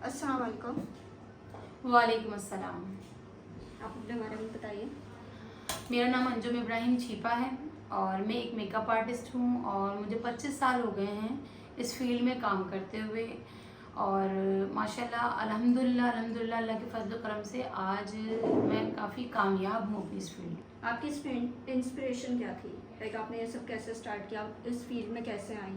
अस्सलाम वालेकुम। वालेकुम अस्सलाम। आप अपने बारे में बताइए। मेरा नाम अंजुम इब्राहिम छीपा है और मैं एक मेकअप आर्टिस्ट हूँ और मुझे 25 साल हो गए हैं इस फील्ड में काम करते हुए। और माशाल्लाह अल्हम्दुलिल्लाह अल्हम्दुलिल्लाह अल्लाह के फजल करम से आज मैं काफ़ी कामयाब हूँ अपनी इस फील्ड में। आपकी इंस्पिरेशन क्या थी? लाइक आपने ये सब कैसे स्टार्ट किया? आप इस फील्ड में कैसे आई?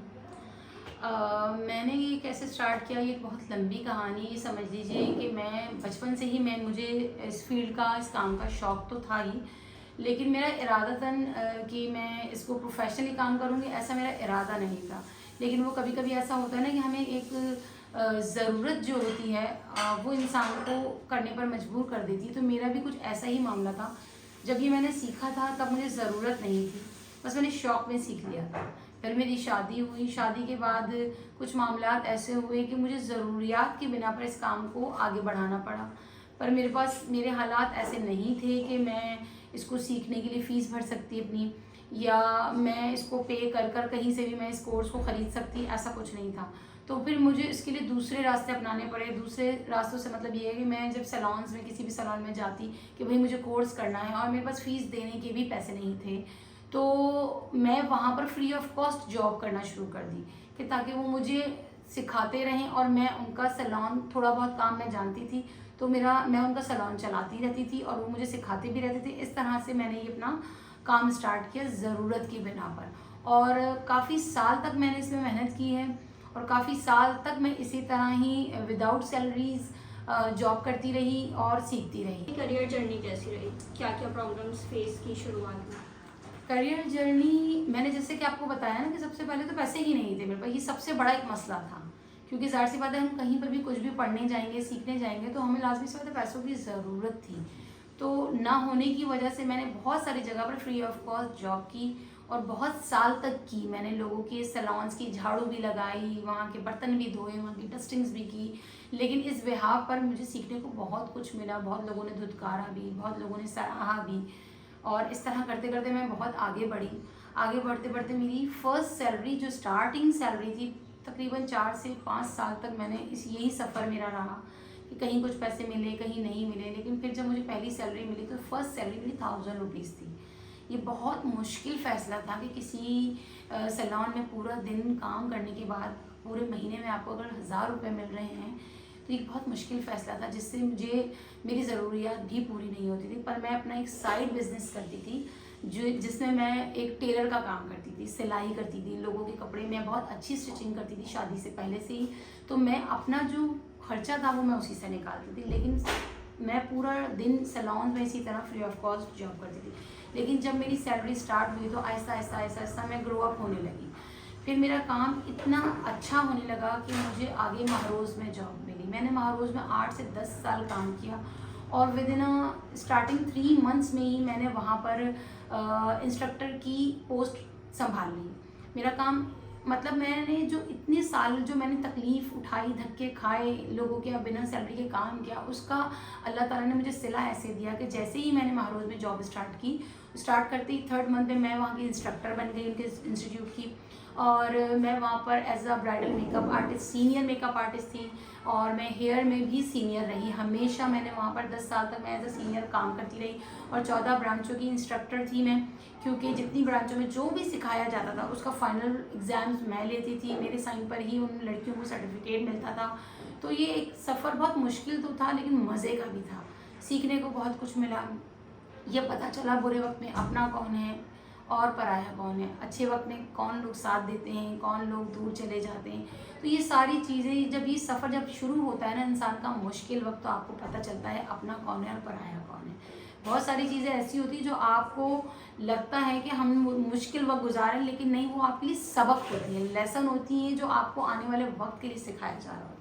मैंने ये कैसे स्टार्ट किया, ये एक बहुत लंबी कहानी। ये समझ लीजिए कि मैं बचपन से ही मुझे इस फील्ड का, इस काम का शौक़ तो था ही, लेकिन मेरा इरादतन कि मैं इसको प्रोफेशनली काम करूँगी ऐसा मेरा इरादा नहीं था। लेकिन वो कभी कभी ऐसा होता है ना कि हमें एक ज़रूरत जो होती है वो इंसान को करने पर मजबूर कर देती है। तो मेरा भी कुछ ऐसा ही मामला था। जब ये मैंने सीखा था तब मुझे ज़रूरत नहीं थी, बस मैंने शौक़ में सीख लिया था। फिर मेरी शादी हुई, शादी के बाद कुछ मामलात ऐसे हुए कि मुझे ज़रूरियात की बिना पर इस काम को आगे बढ़ाना पड़ा। पर मेरे हालात ऐसे नहीं थे कि मैं इसको सीखने के लिए फ़ीस भर सकती अपनी, या मैं इसको पे कर कर कहीं से भी मैं इस कोर्स को ख़रीद सकती, ऐसा कुछ नहीं था। तो फिर मुझे इसके लिए दूसरे रास्ते अपनाने पड़े। दूसरे रास्तों से मतलब ये है कि मैं जब सैलून्स में, किसी भी सैलून में जाती कि भाई मुझे कोर्स करना है और मेरे पास फ़ीस देने के भी पैसे नहीं थे, तो मैं वहाँ पर फ्री ऑफ कॉस्ट जॉब करना शुरू कर दी कि ताकि वो मुझे सिखाते रहें और मैं उनका सैलून, थोड़ा बहुत काम मैं जानती थी तो मैं उनका सैलून चलाती रहती थी और वो मुझे सिखाते भी रहते थे। इस तरह से मैंने ये अपना काम स्टार्ट किया ज़रूरत की बिना पर, और काफ़ी साल तक मैंने इसमें मेहनत की है और काफ़ी साल तक मैं इसी तरह ही विदाउट सैलरीज जॉब करती रही और सीखती रही। करियर जर्नी कैसी रही? क्या क्या प्रॉब्लम्स फेस की शुरुआत में? करियर जर्नी मैंने जैसे कि आपको बताया ना कि सबसे पहले तो पैसे ही नहीं थे मेरे पास। ये सबसे बड़ा एक मसला था, क्योंकि ज़ाहिर सी बात है हम कहीं पर भी कुछ भी पढ़ने जाएंगे, सीखने जाएंगे तो हमें लाजमी सी बात है पैसों की ज़रूरत थी। तो ना होने की वजह से मैंने बहुत सारी जगह पर फ्री ऑफ कॉस्ट जॉब की और बहुत साल तक की। मैंने लोगों के सैलून्स की झाड़ू भी लगाई, वहाँ के बर्तन भी धोए, वहाँ की डस्टिंग्स भी की। लेकिन इस बिहाव पर मुझे सीखने को बहुत कुछ मिला, बहुत लोगों ने धुतकारा भी, बहुत लोगों ने सराहा भी, और इस तरह करते करते मैं बहुत आगे बढ़ी। आगे बढ़ते बढ़ते मेरी फ़र्स्ट सैलरी, जो स्टार्टिंग सैलरी थी, तकरीबन 4 से 5 साल तक मैंने यही सफ़र मेरा रहा कि कहीं कुछ पैसे मिले, कहीं नहीं मिले। लेकिन फिर जब मुझे पहली सैलरी मिली तो फर्स्ट सैलरी मेरी 1000 रुपीज़ थी। ये बहुत मुश्किल फ़ैसला था कि किसी सैलून में पूरा दिन काम करने के बाद पूरे महीने में आपको अगर 1000 रुपये मिल रहे हैं तो एक बहुत मुश्किल फ़ैसला था, जिससे मुझे मेरी ज़रूरियात भी पूरी नहीं होती थी। पर मैं अपना एक साइड बिज़नेस करती थी जिसमें मैं एक टेलर का काम करती थी, सिलाई करती थी लोगों के कपड़े। मैं बहुत अच्छी स्टिचिंग करती थी शादी से पहले से ही, तो मैं अपना जो खर्चा था वो मैं उसी से निकालती थी। लेकिन मैं पूरा दिन सैलून में इसी तरह फ्री ऑफ कॉस्ट जॉब करती थी। लेकिन जब मेरी सैलरी स्टार्ट हुई तो आहिस्ता आहिस्ता आहिस्ता आहिस्ता मैं ग्रो अप होने लगी। फिर मेरा काम इतना अच्छा होने लगा कि मुझे आगे महारोज़ में जॉब मिली। मैंने महारोज़ में 8 से 10 साल काम किया और विद इन स्टार्टिंग 3 मंथ्स में ही मैंने वहाँ पर इंस्ट्रक्टर की पोस्ट संभाल ली। मेरा काम मतलब मैंने जो इतने साल जो मैंने तकलीफ़ उठाई, धक्के खाए, लोगों के बिना सैलरी के काम किया, उसका अल्लाह ताला ने मुझे सिला ऐसे दिया कि जैसे ही मैंने महारोज़ में जॉब स्टार्ट करते ही 3rd मंथ में मैं वहाँ की इंस्ट्रक्टर बन गई उनके इंस्टीट्यूट की। और मैं वहाँ पर as a bridal makeup artist, senior makeup artist थी, और मैं हेयर में भी सीनियर रही। हमेशा मैंने वहाँ पर 10 साल तक मैं एज अ सीनियर काम करती रही और 14 ब्रांचों की इंस्ट्रक्टर थी मैं, क्योंकि जितनी ब्रांचों में जो भी सिखाया जाता था उसका फाइनल एग्ज़ाम्स मैं लेती थी। मेरे साइन पर ही उन लड़कियों को सर्टिफिकेट मिलता था। तो ये एक सफ़र बहुत मुश्किल तो था लेकिन मज़े का भी था। सीखने को बहुत कुछ मिला। ये पता चला बुरे वक्त में अपना कौन है और पराया कौन है, अच्छे वक्त में कौन लोग साथ देते हैं, कौन लोग दूर चले जाते हैं। तो ये सारी चीज़ें, जब ये सफ़र जब शुरू होता है ना इंसान का मुश्किल वक्त, तो आपको पता चलता है अपना कौन है और पराया कौन है। बहुत सारी चीज़ें ऐसी होती हैं जो आपको लगता है कि हम मुश्किल वक्त गुजारें, लेकिन नहीं, वो आपके लिए सबक होती हैं, लेसन होती हैं जो आपको आने वाले वक्त के लिए सिखाया जा रहा होता है।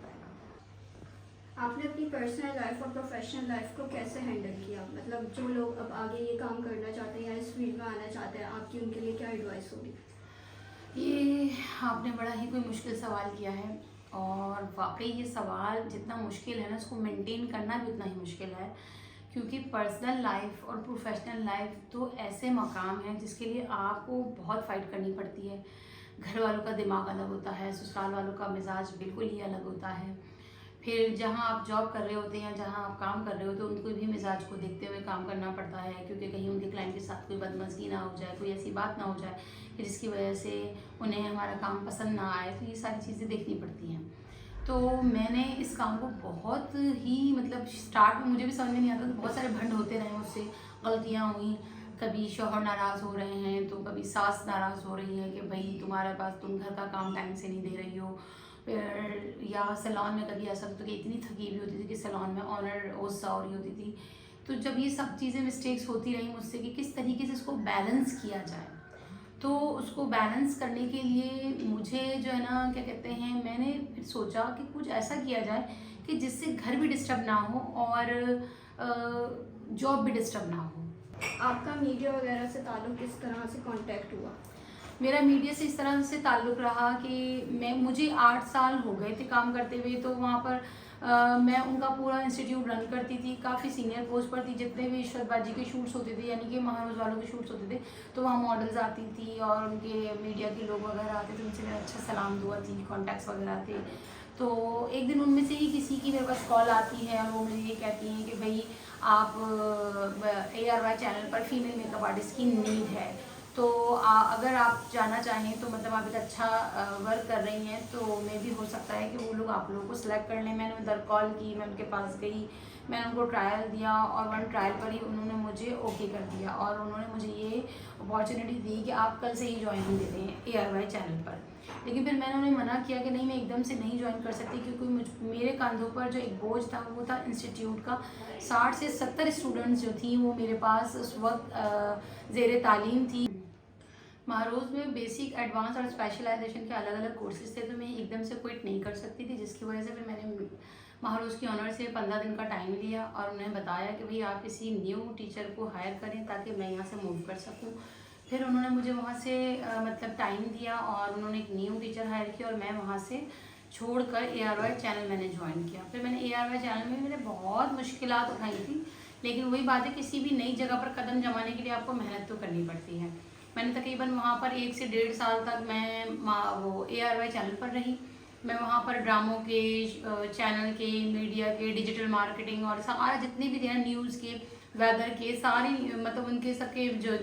आपने अपनी पर्सनल लाइफ और प्रोफेशनल लाइफ को कैसे हैंडल किया? मतलब जो लोग अब आगे ये काम करना चाहते हैं या इस फील्ड में आना चाहते हैं, आपकी उनके लिए क्या एडवाइस होगी? ये आपने बड़ा ही कोई मुश्किल सवाल किया है, और वाकई ये सवाल जितना मुश्किल है ना, उसको मेंटेन करना भी उतना ही मुश्किल है। क्योंकि पर्सनल लाइफ और प्रोफेशनल लाइफ तो ऐसे मकाम हैं जिसके लिए आपको बहुत फ़ाइट करनी पड़ती है। घर वालों का दिमाग अलग होता है, ससुराल वालों का मिजाज बिल्कुल ही अलग होता है। फिर जहाँ आप जॉब कर रहे होते हैं, जहाँ आप काम कर रहे होते हैं, उनको भी मिजाज को देखते हुए काम करना पड़ता है, क्योंकि कहीं उनके क्लाइंट के साथ कोई बदमज़गी ना हो जाए, कोई ऐसी बात ना हो जाए कि जिसकी वजह से उन्हें हमारा काम पसंद ना आए। तो ये सारी चीज़ें देखनी पड़ती हैं। तो मैंने इस काम को बहुत ही मतलब स्टार्ट में मुझे भी समझ में नहीं आता, तो बहुत सारे भंड होते रहे, मुझसे गलतियाँ हुई। कभी शौहर नाराज़ हो रहे हैं, तो कभी सास नाराज़ हो रही है कि भाई तुम्हारे पास, तुम घर का काम टाइम से नहीं दे रही हो। फिर या सैलून में कभी ऐसा होता था कि इतनी थकी हुई होती थी कि सैलून में ऑनर गुस्सा हो रही होती थी। तो जब ये सब चीज़ें मिस्टेक्स होती रही मुझसे कि किस तरीके से इसको बैलेंस किया जाए, तो उसको बैलेंस करने के लिए मुझे जो है ना, क्या कहते हैं, मैंने फिर सोचा कि कुछ ऐसा किया जाए कि जिससे घर भी डिस्टर्ब ना हो और जॉब भी डिस्टर्ब ना हो। आपका मीडिया वगैरह से ताल्लुक़ किस तरह से कांटेक्ट हुआ? मेरा मीडिया से इस तरह से ताल्लुक़ रहा कि मुझे 8 साल हो गए थे काम करते हुए। तो वहाँ पर मैं उनका पूरा इंस्टीट्यूट रन करती थी, काफ़ी सीनियर पोस्ट पर थी। जितने भी इशरत बाजी के शूट्स होते थे, यानी कि महारोज़ वालों के शूट्स होते थे, तो वहाँ मॉडल्स आती थी और उनके मीडिया के लोग वगैरह आते थे, उनसे मेरा अच्छा सलाम दुआ थी, कॉन्टैक्ट्स वगैरह थे। तो एक दिन उनमें से ही किसी की मेरे पास कॉल आती है और वो मुझे ये कहती हैं कि भाई आप ARY चैनल पर फीमेल मेकअप आर्टिस्ट की नीड है, तो अगर आप जाना चाहें तो मतलब आप एक अच्छा वर्क कर रही हैं, तो मे भी हो सकता है कि वो लोग आप लोगों को सिलेक्ट कर लें। मैंने उधर कॉल की, मैं उनके पास गई, मैंने उनको ट्रायल दिया और 1 ट्रायल पर ही उन्होंने मुझे ओके कर दिया और उन्होंने मुझे ये अपॉर्चुनिटी दी कि आप कल से ही ज्वाइनिंग देते हैं ARY चैनल पर। लेकिन फिर मैंने उन्हें मना किया कि नहीं, मैं एकदम से नहीं ज्वाइन कर सकती, क्योंकि मेरे कंधों पर जो एक बोझ था वो था इंस्टीट्यूट का। 60 से 70 स्टूडेंट्स जो थी वो मेरे पास उस वक्त ज़ेर तालीम थी। महारोज़ में बेसिक, एडवांस और स्पेशलाइजेशन के अलग अलग कोर्सेज थे, तो मैं एकदम से क्विट नहीं कर सकती थी, जिसकी वजह से फिर मैंने महारोज़ की ऑनर से 15 दिन का टाइम लिया और उन्हें बताया कि भाई आप किसी न्यू टीचर को हायर करें ताकि मैं यहाँ से मूव कर सकूँ। फिर उन्होंने मुझे वहाँ से मतलब टाइम दिया और उन्होंने एक न्यू टीचर हायर किया और मैं वहाँ से छोड़कर ARY चैनल मैंने ज्वाइन किया। फिर मैंने ARY चैनल में मैंने बहुत मुश्किलात उठाई थी, लेकिन वही बात है, किसी भी नई जगह पर कदम जमाने के लिए आपको मेहनत तो करनी पड़ती है। मैंने तकरीबन वहाँ पर 1 से 1.5 साल तक मैं वो ARY चैनल पर रही। मैं वहाँ पर ड्रामों के, चैनल के, मीडिया के, डिजिटल मार्केटिंग और सारा जितने भी थे ना, न्यूज़ के, वेदर के, सारे मतलब उनके सबके जो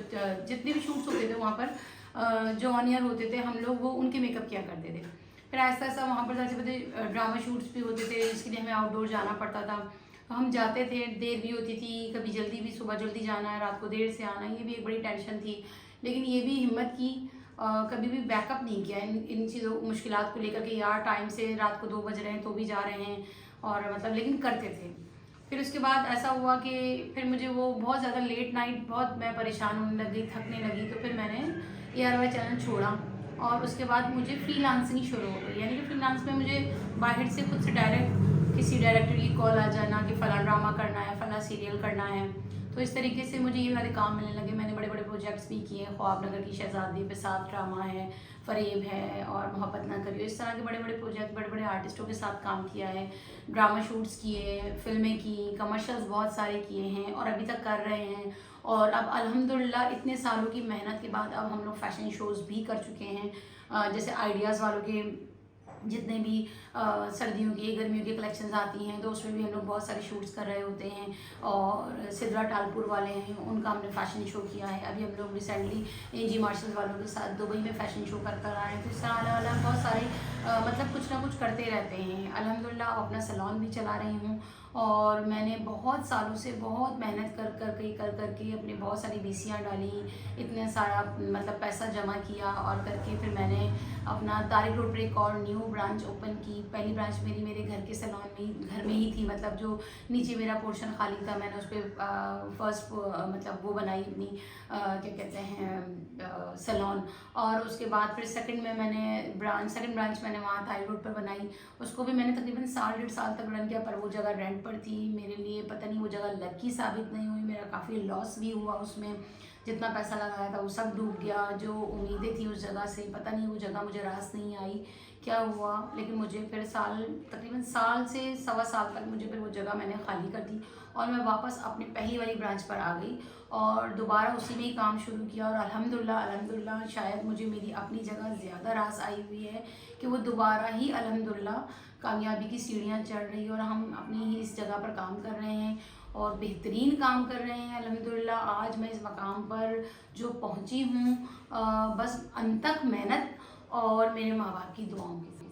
जितने भी शूट्स होते थे वहाँ पर जो ऑन ईयर होते थे, हम लोग वो उनके मेकअप किया करते थे। फिर ऐसा ऐसा वहाँ पर जैसे पता ड्रामा शूट्स भी होते थे, जिसके लिए हमें आउटडोर जाना पड़ता था। तो हम जाते थे, देर भी होती थी, कभी जल्दी भी, सुबह जल्दी जाना है, रात को देर से आना है, ये भी एक बड़ी टेंशन थी। लेकिन ये भी हिम्मत की, कभी भी बैकअप नहीं किया इन चीज़ों मुश्किलात को लेकर के, यार टाइम से रात को 2 बज रहे हैं तो भी जा रहे हैं, और मतलब लेकिन करते थे। फिर उसके बाद ऐसा हुआ कि फिर मुझे वो बहुत ज़्यादा लेट नाइट, बहुत मैं परेशान होने लगी, थकने लगी, तो फिर मैंने ARY चैनल छोड़ा और उसके बाद मुझे फ्रीलांसिंग शुरू हो गई। यानी कि फ्रीलांस में मुझे बाहर से खुद से डायरेक्ट किसी डायरेक्टर की कॉल आ जाना कि फ़लाँ ड्रामा करना है, फ़लाँ सीरियल करना है। तो इस तरीके से मुझे ये वाले काम मिलने लगे। मैंने बड़े बड़े प्रोजेक्ट्स भी किए हैं, ख्वाब नगर की शहजादी पे 7 ड्रामा है, फरेब है और मोहब्बत ना करियो, इस तरह के बड़े बड़े प्रोजेक्ट, बड़े बड़े आर्टिस्टों के साथ काम किया है, ड्रामा शूट्स किए, फिल्में की, कमर्शियल्स बहुत सारे किए हैं और अभी तक कर रहे हैं। और अब अल्हम्दुलिल्लाह इतने सालों की मेहनत के बाद अब हम लोग फ़ैशन शोज़ भी कर चुके हैं। जैसे आइडियाज़ वालों के जितने भी सर्दियों की, गर्मियों की कलेक्शंस आती हैं, तो उसमें भी हम लोग बहुत सारे शूट्स कर रहे होते हैं। और सिद्रा टालपुर वाले हैं, उनका हमने फ़ैशन शो किया है। अभी हम लोग रिसेंटली AG मार्शल्स वालों के साथ दुबई में फ़ैशन शो कर आए हैं। तो इस तरह अलग अलग बहुत सारे मतलब कुछ ना कुछ करते रहते हैं। अल्हम्दुलिल्लाह अब अपना सैलून भी चला रही हूँ और मैंने बहुत सालों से बहुत मेहनत कर के अपनी बहुत सारी बीसियाँ डाली, इतने सारा मतलब पैसा जमा किया और करके फिर मैंने अपना तारिक रोड पर एक और न्यू ब्रांच ओपन की। पहली ब्रांच मेरी मेरे घर के सैलून में, घर में ही थी, मतलब जो नीचे मेरा पोर्शन खाली था, मैंने उस पर फर्स्ट मतलब वो बनाई अपनी क्या कहते हैं सैलून। और उसके बाद फिर सेकंड ब्रांच मैंने वहाँ तारिक रोड पर बनाई। उसको भी मैंने तकरीबन 1.5 साल तक रन किया, पर वो जगह रेंट पर थी। मेरे लिए पता नहीं वो जगह लकी साबित नहीं हुई, मेरा काफ़ी लॉस भी हुआ उसमें। जितना पैसा लगाया था वो सब डूब गया, जो उम्मीदें थी उस जगह से पता नहीं वो जगह मुझे रास नहीं आई क्या हुआ। लेकिन मुझे फिर तकरीबन साल से सवा साल तक मुझे फिर वो जगह मैंने खाली कर दी और मैं वापस अपनी पहली वाली ब्रांच पर आ गई और दोबारा उसी में ही काम शुरू किया। और अल्हम्दुलिल्लाह शायद मुझे मेरी अपनी जगह ज़्यादा रास आई हुई है कि वो दोबारा ही अल्हम्दुलिल्लाह कामयाबी की सीढ़ियाँ चढ़ रही है और हम अपनी ही इस जगह पर काम कर रहे हैं और बेहतरीन काम कर रहे हैं अल्हम्दुलिल्लाह। आज मैं इस मकाम पर जो पहुंची हूँ बस अनथक मेहनत और मेरे माँ बाप की दुआओं की।